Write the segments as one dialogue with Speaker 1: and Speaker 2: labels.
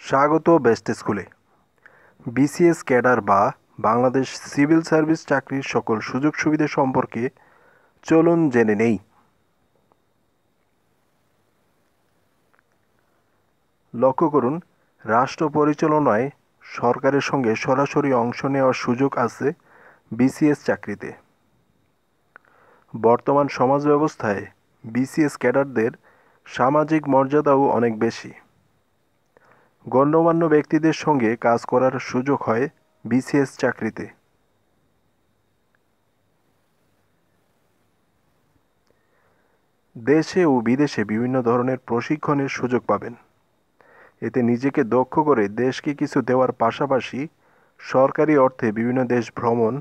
Speaker 1: স্বাগত বেস্ট স্কুলে। BCS cadre বা বাংলাদেশ সিভিল সার্ভিস চাকরির সকল সুযোগ সুবিধা সম্পর্কে চলুন জেনে নেই। লক্ষ্য করুন, রাষ্ট্র পরিচালনায় সরকারের সঙ্গে সরাসরি অংশ নেওয়ার সুযোগ আছে বিসিএস চাকরিতে। বর্তমান সমাজ ব্যবস্থায় বিসিএস ক্যাডারদের সামাজিক মর্যাদাও অনেক বেশি। গণ্যমান্য ব্যক্তিদের সঙ্গে কাজ করার সুযোগ হয় বিসিএস চাকরিতে। দেশে ও বিদেশে বিভিন্ন ধরনের প্রশিক্ষণের সুযোগ পাবেন। এতে নিজেকে দক্ষ করে দেশকে কিছু দেওয়ার পাশাপাশি সরকারি অর্থে বিভিন্ন দেশ ভ্রমণ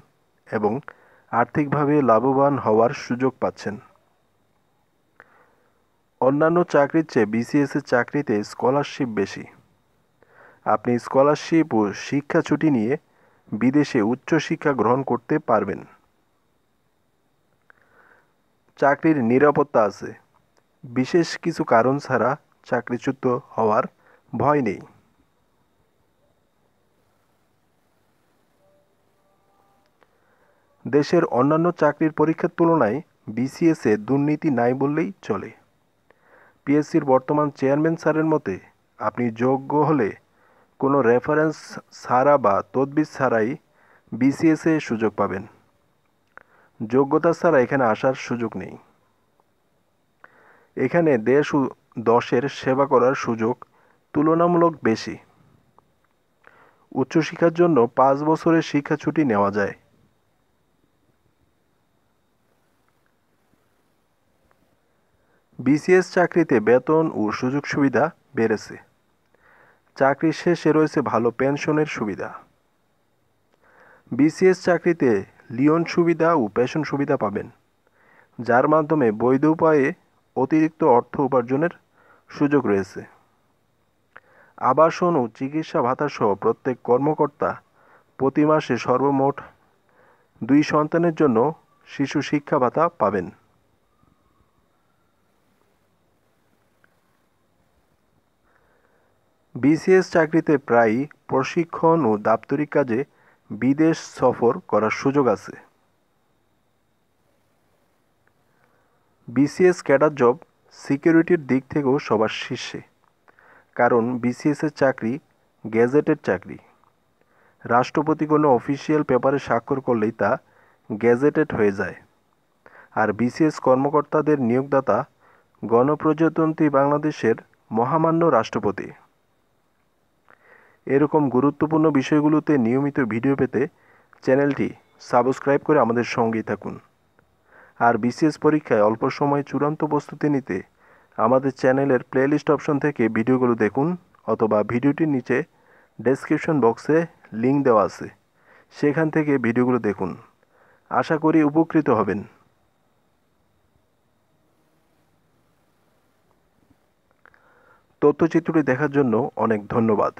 Speaker 1: এবং আর্থিকভাবে লাভবান হওয়ার সুযোগ পাচ্ছেন। অন্যান্য চাকরির চেয়ে বিসিএসের চাকরিতে স্কলারশিপ বেশি। আপনি স্কলারশিপ ও শিক্ষা ছুটি নিয়ে বিদেশে উচ্চশিক্ষা গ্রহণ করতে পারবেন। চাকরির নিরাপত্তা আছে। বিশেষ কিছু কারণ ছাড়া চাকরিচ্যুত হওয়ার ভয় নেই। দেশের অন্যান্য চাকরির পরীক্ষার তুলনায় বিসিএসে দুর্নীতি নাই বললেই চলে। পিএসসির বর্তমান চেয়ারম্যান স্যারের মতে, আপনি যোগ্য হলে কোনো রেফারেন্স ছাড়া বা তদবির ছাড়াই বিসিএসে সুযোগ পাবেন। যোগ্যতা ছাড়া এখানে আসার সুযোগ নেই। এখানে দেশ ও দশের সেবা করার সুযোগ তুলনামূলক বেশি। উচ্চশিক্ষার জন্য 5 বছরের শিক্ষা ছুটি নেওয়া যায়। বিসিএস চাকরিতে বেতন ও সুযোগ সুবিধা বেড়েছে। চাকরির শেষে রয়েছে ভালো পেনশনের সুবিধা। বিসিএস চাকরিতে লিয়ন সুবিধা ও পেনশন সুবিধা পাবেন, যার মাধ্যমে বৈধ উপায়ে অতিরিক্ত অর্থ উপার্জনের সুযোগ রয়েছে। আবাসন ও চিকিৎসা ভাতাসহ প্রত্যেক কর্মকর্তা প্রতি মাসে সর্বমোট 2 সন্তানের জন্য শিশু শিক্ষা ভাতা পাবেন। বিসিএস চাকরিতে প্রায়ই প্রশিক্ষণ ও দাপ্তরিক কাজে বিদেশ সফর করার সুযোগ আছে। বিসিএস ক্যাডার জব সিকিউরিটির দিক থেকেও সবার শীর্ষে, কারণ বিসিএসের চাকরি গেজেটেড চাকরি। রাষ্ট্রপতি কোনো অফিসিয়াল পেপারে স্বাক্ষর করলেই তা গেজেটেড হয়ে যায়। আর বিসিএস কর্মকর্তাদের নিয়োগদাতা গণপ্রজাতন্ত্রী বাংলাদেশের মহামান্য রাষ্ট্রপতি। এরকম গুরুত্বপূর্ণ বিষয়গুলোতে নিয়মিত ভিডিও পেতে চ্যানেলটি সাবস্ক্রাইব করে আমাদের সঙ্গেই থাকুন। আর বিসিএস পরীক্ষায় অল্প সময়ে চূড়ান্ত প্রস্তুতি নিতে আমাদের চ্যানেলের প্লেলিস্ট অপশন থেকে ভিডিওগুলো দেখুন, অথবা ভিডিওটির নিচে ডেসক্রিপশন বক্সে লিঙ্ক দেওয়া আছে, সেখান থেকে ভিডিওগুলো দেখুন। আশা করি উপকৃত হবেন। তথ্যচিত্রটি দেখার জন্য অনেক ধন্যবাদ।